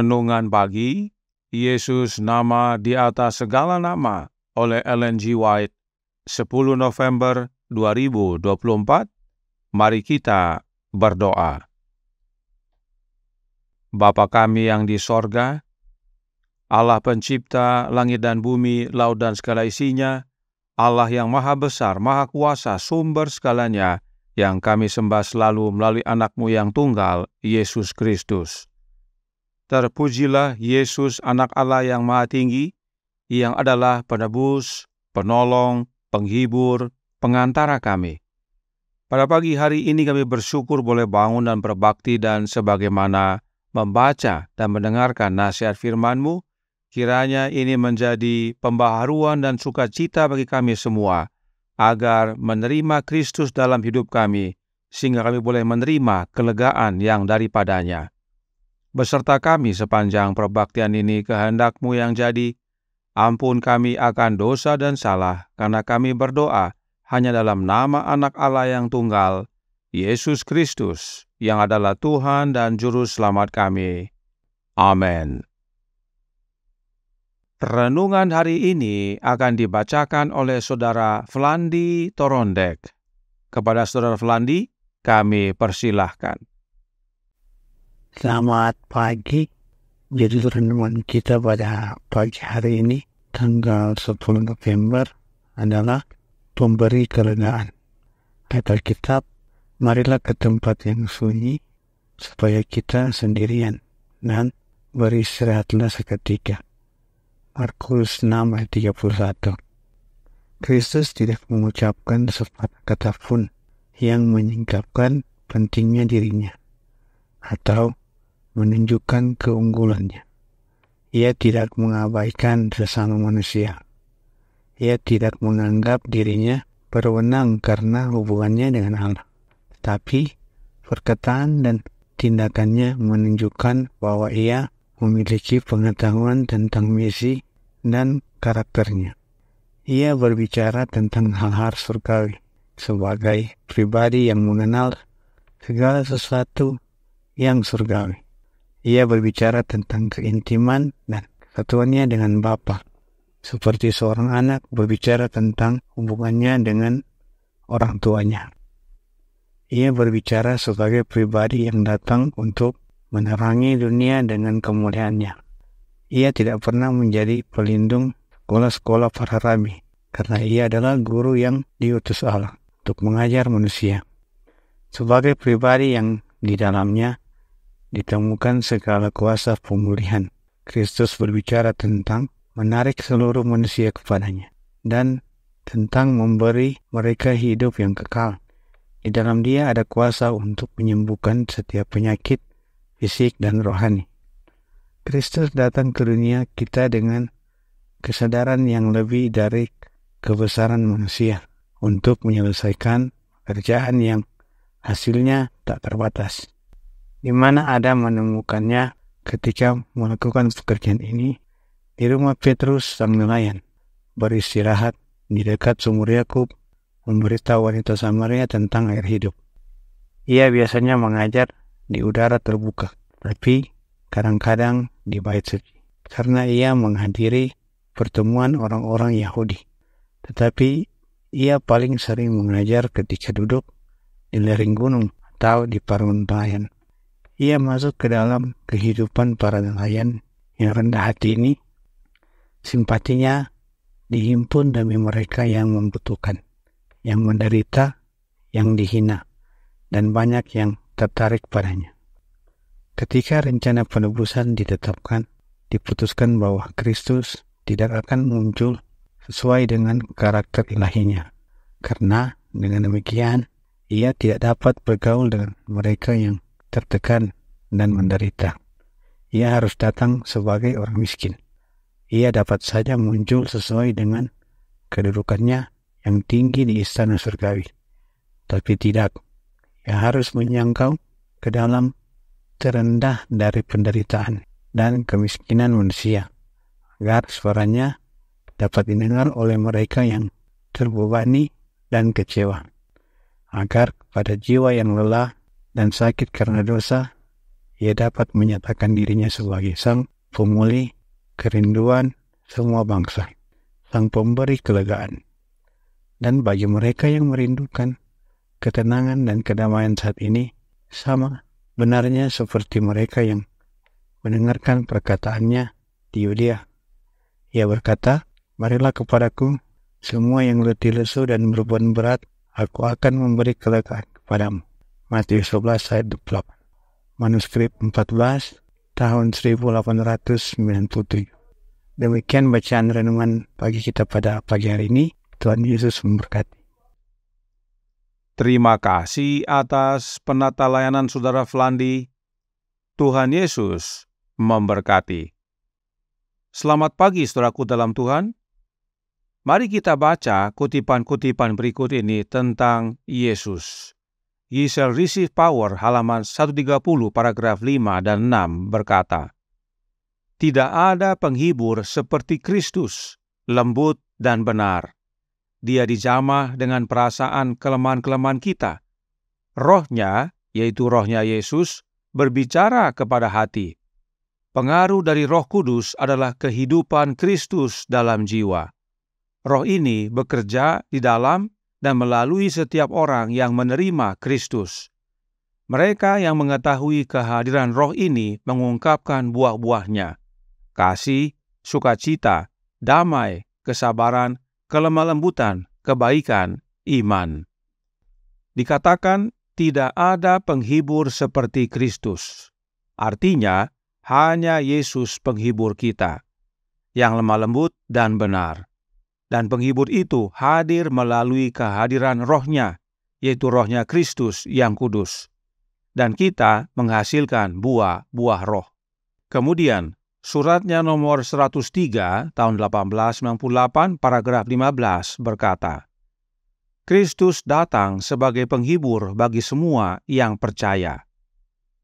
Renungan Pagi, Yesus nama di atas segala nama oleh Ellen G. White, 10 November 2024. Mari kita berdoa. Bapa kami yang di sorga, Allah pencipta langit dan bumi, laut dan segala isinya, Allah yang maha besar, maha kuasa, sumber segalanya, yang kami sembah selalu melalui anak-Mu yang tunggal, Yesus Kristus. Terpujilah Yesus, anak Allah yang maha tinggi, yang adalah penebus, penolong, penghibur, pengantara kami. Pada pagi hari ini kami bersyukur boleh bangun dan berbakti, dan sebagaimana membaca dan mendengarkan nasihat firman-Mu, kiranya ini menjadi pembaharuan dan sukacita bagi kami semua, agar menerima Kristus dalam hidup kami, sehingga kami boleh menerima kelegaan yang daripadanya. Beserta kami sepanjang perbaktian ini, kehendak-Mu yang jadi. Ampun kami akan dosa dan salah, karena kami berdoa hanya dalam nama Anak Allah yang tunggal, Yesus Kristus, yang adalah Tuhan dan Juru Selamat kami. Amin. Renungan hari ini akan dibacakan oleh Saudara Flandi Torondek. Kepada Saudara Flandi, kami persilahkan. Selamat pagi. Jadi renungan kita pada pagi hari ini, tanggal 10 November, adalah pemberi kelegaan. Kata Alkitab, marilah ke tempat yang sunyi, supaya kita sendirian, dan beristirahatlah seketika. Markus 6 ayat 31. Kristus tidak mengucapkan sepatah kata pun yang menyingkapkan pentingnya dirinya, atau menunjukkan keunggulannya. Ia tidak mengabaikan sesama manusia. Ia tidak menganggap dirinya berwenang karena hubungannya dengan Allah. Tapi perkataan dan tindakannya menunjukkan bahwa ia memiliki pengetahuan tentang misi dan karakternya. Ia berbicara tentang hal-hal surgawi sebagai pribadi yang mengenal segala sesuatu yang surgawi. Ia berbicara tentang keintiman dan kesatuannya dengan Bapa, seperti seorang anak berbicara tentang hubungannya dengan orang tuanya. Ia berbicara sebagai pribadi yang datang untuk menerangi dunia dengan kemuliaannya. Ia tidak pernah menjadi pelindung sekolah-sekolah para rabi, karena ia adalah guru yang diutus Allah untuk mengajar manusia. Sebagai pribadi yang di dalamnya ditemukan segala kuasa pemulihan, Kristus berbicara tentang menarik seluruh manusia kepadanya, dan tentang memberi mereka hidup yang kekal. Di dalam Dia ada kuasa untuk menyembuhkan setiap penyakit fisik dan rohani. Kristus datang ke dunia kita dengan kesadaran yang lebih dari kebesaran manusia, untuk menyelesaikan pekerjaan yang hasilnya tak terbatas. Di mana Adam menemukannya ketika melakukan pekerjaan ini di rumah Petrus sang nelayan, beristirahat di dekat sumur Yakub, memberitahu wanita Samaria tentang air hidup. Ia biasanya mengajar di udara terbuka, tapi kadang-kadang di bait suci, karena ia menghadiri pertemuan orang-orang Yahudi. Tetapi ia paling sering mengajar ketika duduk di lereng gunung atau di peruntayan. Ia masuk ke dalam kehidupan para nelayan yang rendah hati ini. Simpatinya dihimpun demi mereka yang membutuhkan, yang menderita, yang dihina, dan banyak yang tertarik padanya. Ketika rencana penebusan ditetapkan, diputuskan bahwa Kristus tidak akan muncul sesuai dengan karakter ilahinya, karena dengan demikian ia tidak dapat bergaul dengan mereka yang tertekan dan menderita. Ia harus datang sebagai orang miskin. Ia dapat saja muncul sesuai dengan kedudukannya yang tinggi di istana surgawi, tapi tidak. Ia harus menyangkau ke dalam terendah dari penderitaan dan kemiskinan manusia, agar suaranya dapat didengar oleh mereka yang terbebani dan kecewa, agar pada jiwa yang lelah dan sakit karena dosa, Ia dapat menyatakan dirinya sebagai sang pemulih kerinduan semua bangsa, sang pemberi kelegaan. Dan bagi mereka yang merindukan ketenangan dan kedamaian saat ini, sama benarnya seperti mereka yang mendengarkan perkataannya di Yudea. Ia berkata, "Marilah kepadaku semua yang letih lesu dan beban berat, aku akan memberi kelegaan kepadamu." Matius 11 ayat 28. Manuskrip 14 tahun 1897. Demikian bacaan renungan pagi kita pada pagi hari ini. Tuhan Yesus memberkati. Terima kasih atas penata layanan Saudara Flandi. Tuhan Yesus memberkati. Selamat pagi saudaraku dalam Tuhan. Mari kita baca kutipan-kutipan berikut ini tentang Yesus. Ye shall receive power, halaman 130, paragraf 5 dan 6 berkata, "Tidak ada penghibur seperti Kristus, lembut dan benar. Dia dijamah dengan perasaan kelemahan-kelemahan kita. Rohnya, yaitu rohnya Yesus, berbicara kepada hati. Pengaruh dari Roh Kudus adalah kehidupan Kristus dalam jiwa. Roh ini bekerja di dalam dan melalui setiap orang yang menerima Kristus. Mereka yang mengetahui kehadiran roh ini mengungkapkan buah-buahnya: kasih, sukacita, damai, kesabaran, kelemah lembutan, kebaikan, iman." Dikatakan tidak ada penghibur seperti Kristus. Artinya, hanya Yesus penghibur kita, yang lemah lembut dan benar. Dan penghibur itu hadir melalui kehadiran rohnya, yaitu rohnya Kristus yang kudus. Dan kita menghasilkan buah-buah roh. Kemudian, suratnya nomor 103 tahun 1898 paragraf 15 berkata, "Kristus datang sebagai penghibur bagi semua yang percaya."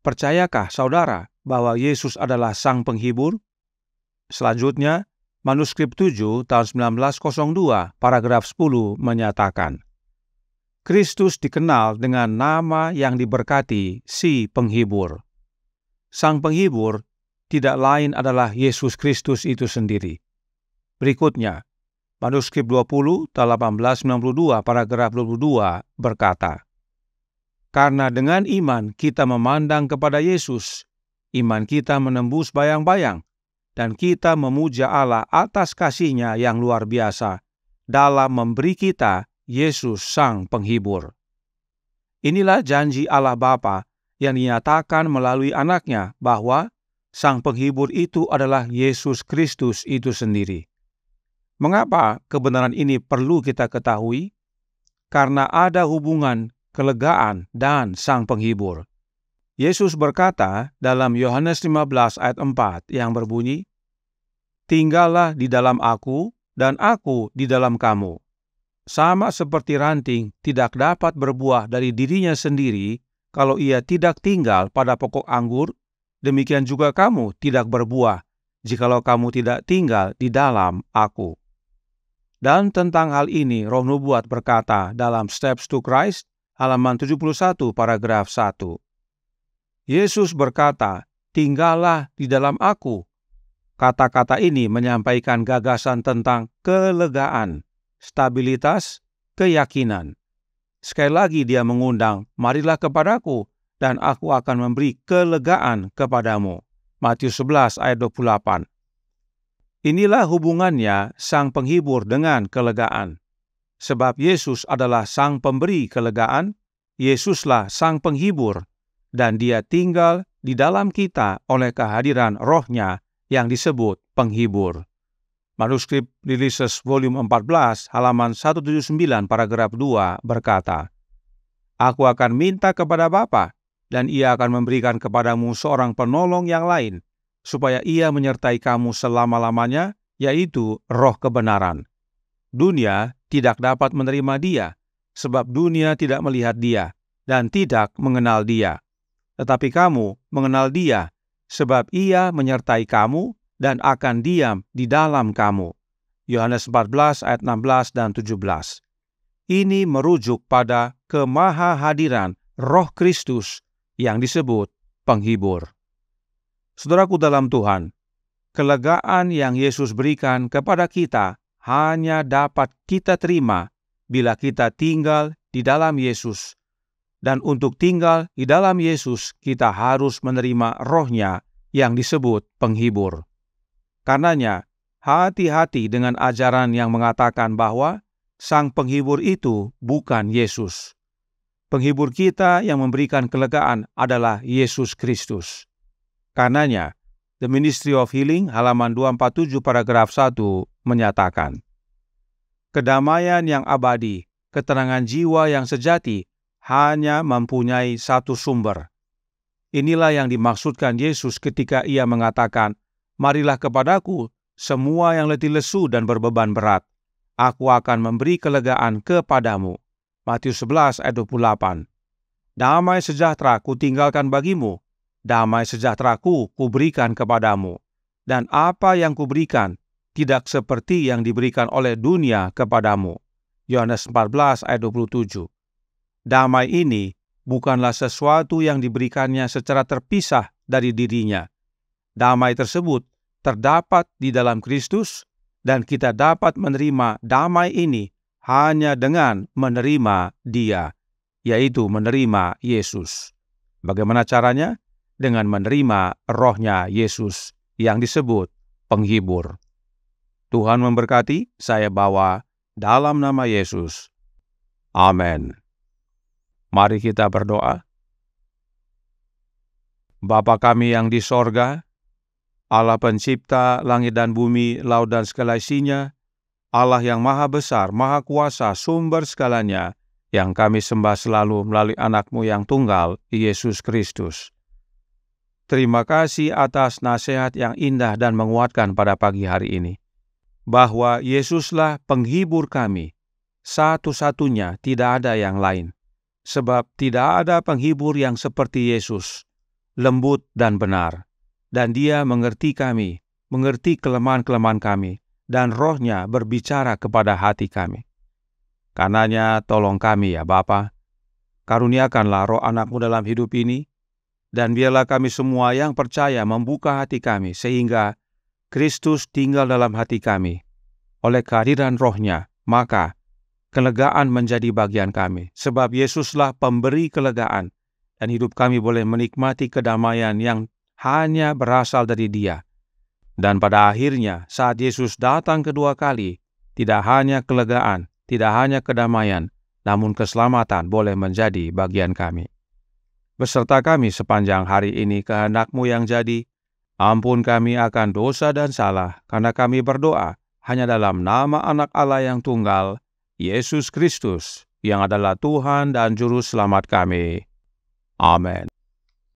Percayakah saudara bahwa Yesus adalah sang penghibur? Selanjutnya, manuskrip 7 tahun 1902 paragraf 10 menyatakan, "Kristus dikenal dengan nama yang diberkati, si penghibur." Sang penghibur tidak lain adalah Yesus Kristus itu sendiri. Berikutnya, manuskrip 20 tahun 1892 paragraf 22 berkata, "Karena dengan iman kita memandang kepada Yesus, iman kita menembus bayang-bayang, dan kita memuja Allah atas kasih-Nya yang luar biasa dalam memberi kita Yesus sang penghibur." Inilah janji Allah Bapa yang dinyatakan melalui anaknya bahwa sang penghibur itu adalah Yesus Kristus itu sendiri. Mengapa kebenaran ini perlu kita ketahui? Karena ada hubungan kelegaan dan sang penghibur. Yesus berkata dalam Yohanes 15 ayat 4 yang berbunyi, "Tinggallah di dalam aku dan aku di dalam kamu. Sama seperti ranting tidak dapat berbuah dari dirinya sendiri kalau ia tidak tinggal pada pokok anggur, demikian juga kamu tidak berbuah jikalau kamu tidak tinggal di dalam aku." Dan tentang hal ini Roh Nubuat berkata dalam Steps to Christ, halaman 71 paragraf 1. Yesus berkata, "Tinggallah di dalam aku." Kata-kata ini menyampaikan gagasan tentang kelegaan, stabilitas, keyakinan. Sekali lagi dia mengundang, "Marilah kepadaku, dan aku akan memberi kelegaan kepadamu." Matius 11 ayat 28. Inilah hubungannya sang penghibur dengan kelegaan. Sebab Yesus adalah sang pemberi kelegaan, Yesuslah sang penghibur, dan dia tinggal di dalam kita oleh kehadiran rohnya yang disebut penghibur. Manuskrip Releases volume 14 halaman 179 paragraf 2 berkata, "Aku akan minta kepada Bapa, dan ia akan memberikan kepadamu seorang penolong yang lain, supaya ia menyertai kamu selama-lamanya, yaitu Roh kebenaran. Dunia tidak dapat menerima dia, sebab dunia tidak melihat dia, dan tidak mengenal dia. Tetapi kamu mengenal dia, sebab ia menyertai kamu dan akan diam di dalam kamu." Yohanes 14 ayat 16 dan 17. Ini merujuk pada kemahahadiran Roh Kristus yang disebut penghibur. Saudaraku dalam Tuhan, kelegaan yang Yesus berikan kepada kita hanya dapat kita terima bila kita tinggal di dalam Yesus. Dan untuk tinggal di dalam Yesus, kita harus menerima Roh-Nya yang disebut penghibur. Karenanya, hati-hati dengan ajaran yang mengatakan bahwa Sang penghibur itu bukan Yesus. Penghibur kita yang memberikan kelegaan adalah Yesus Kristus. Karenanya, The Ministry of Healing halaman 247 paragraf 1 menyatakan, kedamaian yang abadi, ketenangan jiwa yang sejati hanya mempunyai satu sumber. Inilah yang dimaksudkan Yesus ketika Ia mengatakan, marilah kepadaku semua yang letih lesu dan berbeban berat. Aku akan memberi kelegaan kepadamu. Matius 11 ayat 28. Damai sejahtera kutinggalkan bagimu, damai sejahteraku kuberikan kepadamu. Dan apa yang kuberikan tidak seperti yang diberikan oleh dunia kepadamu. Yohanes 14 ayat 27. Damai ini bukanlah sesuatu yang diberikannya secara terpisah dari dirinya. Damai tersebut terdapat di dalam Kristus, dan kita dapat menerima damai ini hanya dengan menerima Dia, yaitu menerima Yesus. Bagaimana caranya? Dengan menerima Roh-Nya Yesus yang disebut penghibur. Tuhan memberkati, saya bawa dalam nama Yesus. Amin. Mari kita berdoa. Bapa kami yang di sorga, Allah pencipta langit dan bumi, laut dan segala isinya, Allah yang maha besar, maha kuasa, sumber segalanya, yang kami sembah selalu melalui anak-Mu yang tunggal, Yesus Kristus. Terima kasih atas nasihat yang indah dan menguatkan pada pagi hari ini, bahwa Yesuslah penghibur kami, satu-satunya, tidak ada yang lain. Sebab tidak ada penghibur yang seperti Yesus, lembut dan benar. Dan Dia mengerti kami, mengerti kelemahan-kelemahan kami, dan Roh-Nya berbicara kepada hati kami. Karenanya tolong kami ya Bapa, karuniakanlah Roh anak-Mu dalam hidup ini, dan biarlah kami semua yang percaya membuka hati kami, sehingga Kristus tinggal dalam hati kami. Oleh kehadiran Roh-Nya, maka kelegaan menjadi bagian kami, sebab Yesuslah pemberi kelegaan, dan hidup kami boleh menikmati kedamaian yang hanya berasal dari Dia. Dan pada akhirnya, saat Yesus datang kedua kali, tidak hanya kelegaan, tidak hanya kedamaian, namun keselamatan boleh menjadi bagian kami. Beserta kami sepanjang hari ini kehendak-Mu yang jadi, ampun kami akan dosa dan salah, karena kami berdoa hanya dalam nama Anak Allah yang tunggal, Yesus Kristus, yang adalah Tuhan dan Juru Selamat kami. Amin.